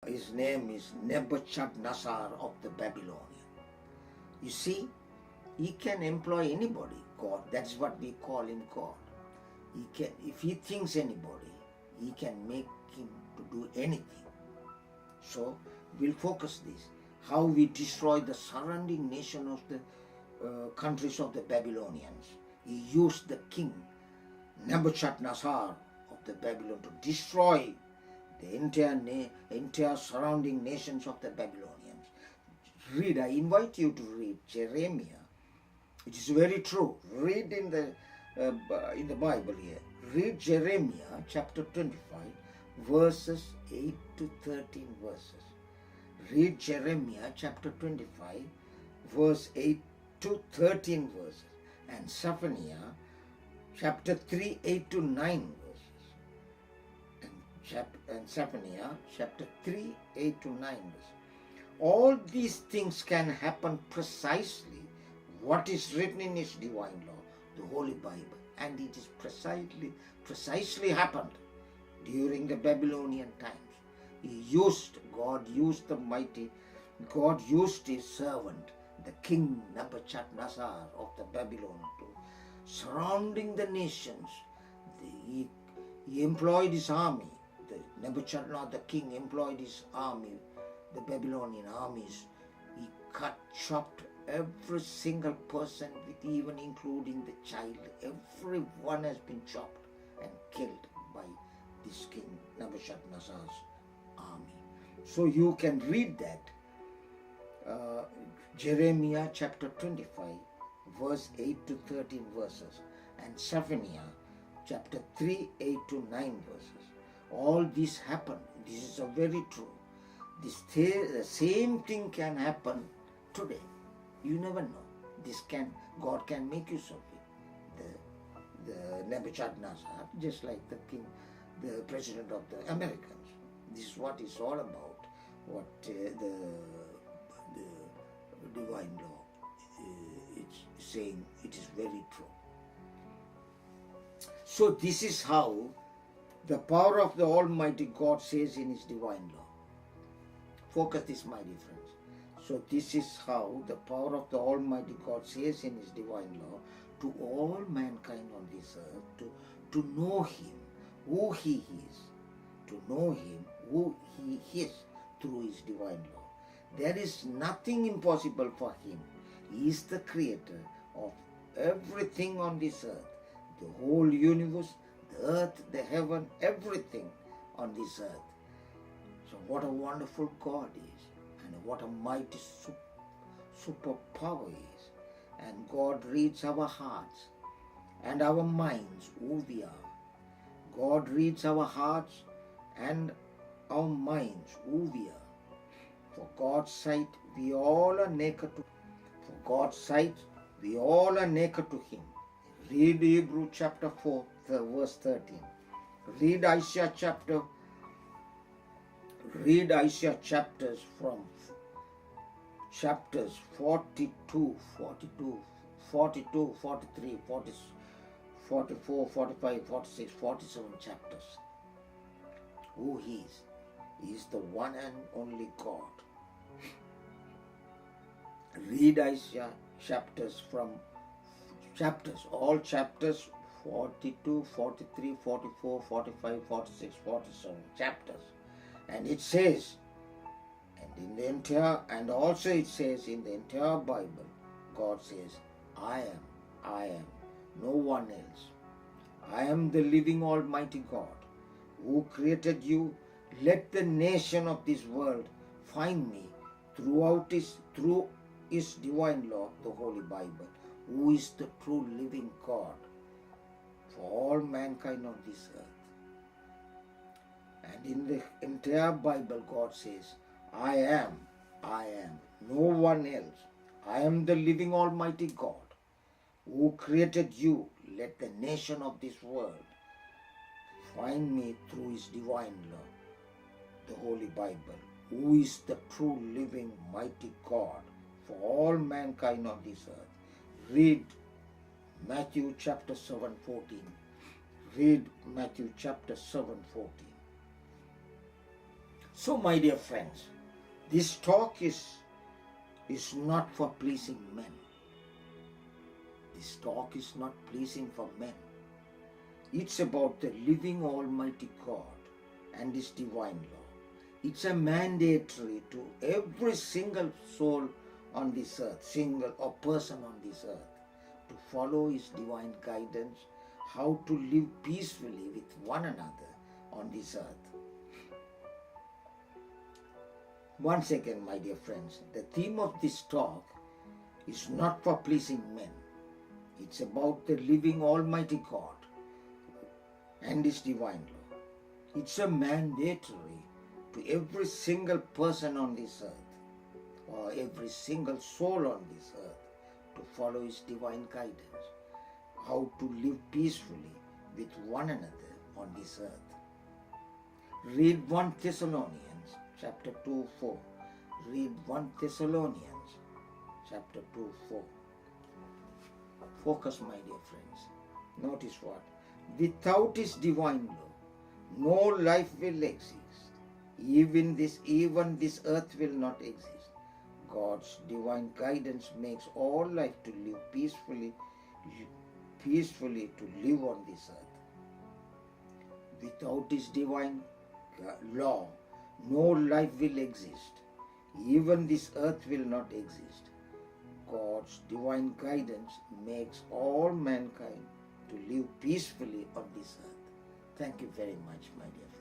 His name is Nebuchadnezzar of the Babylonian. You see, he can employ anybody, God. That's what we call him God. He can, if he thinks anybody, he can make him to do anything. So we'll focus this. How we destroy the surrounding nation of the countries of the Babylonians. He used the king Nebuchadnezzar of the Babylon to destroy the entire surrounding nations of the Babylonians. Read, I invite you to read Jeremiah. It is very true. Read in the Bible here. Read Jeremiah chapter 25, verses 8 to 13 verses. Read Jeremiah chapter 25, verse 8 to 13 verses. And Zephaniah chapter 3, 8 to 9 verses. And Zephaniah chapter 3, 8 to 9 verses. All these things can happen precisely what is written in his divine law, the Holy Bible. And it is precisely happened during the Babylonian times. God used his servant, the king Nebuchadnezzar of the Babylon, to surrounding the nations. He employed his army. Nebuchadnezzar, the king, employed his army, the Babylonian armies. He chopped every single person, with even including the child. Everyone has been chopped and killed by this king Nebuchadnezzar's army. So you can read that. Jeremiah chapter 25, verse 8 to 13 verses, and Zephaniah chapter 3, 8 to 9 verses. All this happened. This is a very true. The same thing can happen today. You never know. God can make use of it. The Nebuchadnezzar, just like the king, the president of the Americans. This is what it's all about. What the divine law it's saying, it is very true. So this is how the power of the Almighty God says in his divine law. Focus this, my dear friends. So this is how the power of the Almighty God says in his divine law to all mankind on this earth, to know him, who he is, to know him, who he is through his divine law. There is nothing impossible for him. He is the creator of everything on this earth, the whole universe, the earth, the heaven, everything on this earth. So what a wonderful God is, and what a mighty superpower is. And God reads our hearts and our minds, who we are. God reads our hearts and our minds, who we are. For God's sight, we all are naked to him. Read Hebrews chapter 4, verse 13. Read Isaiah chapters from chapters 42, 43, 40, 44, 45, 46, 47 chapters. Who he is. He is the one and only God. Read Isaiah all chapters 42, 43, 44, 45, 46, 47 chapters. And it says, and also it says in the entire Bible, God says, I am, no one else. I am the living Almighty God who created you. Let the nation of this world find me through his divine law, the Holy Bible, who is the true living God for all mankind on this earth. And in the entire Bible, God says, I am, no one else. I am the living Almighty God who created you. Let the nation of this world find me through his divine law, the Holy Bible, who is the true living mighty God for all mankind on this earth. Read Mathew chapter 7:14. Read Matthew chapter 7:14. So, my dear friends, this talk is not for pleasing men. This talk is not pleasing for men. It's about the living Almighty God and His divine law. It's a mandatory to every single soul on this earth, single or person on this earth, to follow His divine guidance, how to live peacefully with one another on this earth. Once again, my dear friends, the theme of this talk is not for pleasing men. It's about the living Almighty God and His divine law. It's a mandatory to every single person on this earth, or every single soul on this earth, to follow His divine guidance, how to live peacefully with one another on this earth. Read 1 Thessalonians chapter 2:4. Read 1 Thessalonians chapter 2:4. Focus, my dear friends. Notice what? Without His divine law, no life will exist. Even this earth will not exist. God's divine guidance makes all life to live peacefully to live on this earth. Without His divine law, no life will exist. Even this earth will not exist. God's divine guidance makes all mankind to live peacefully on this earth. Thank you very much, my dear friends.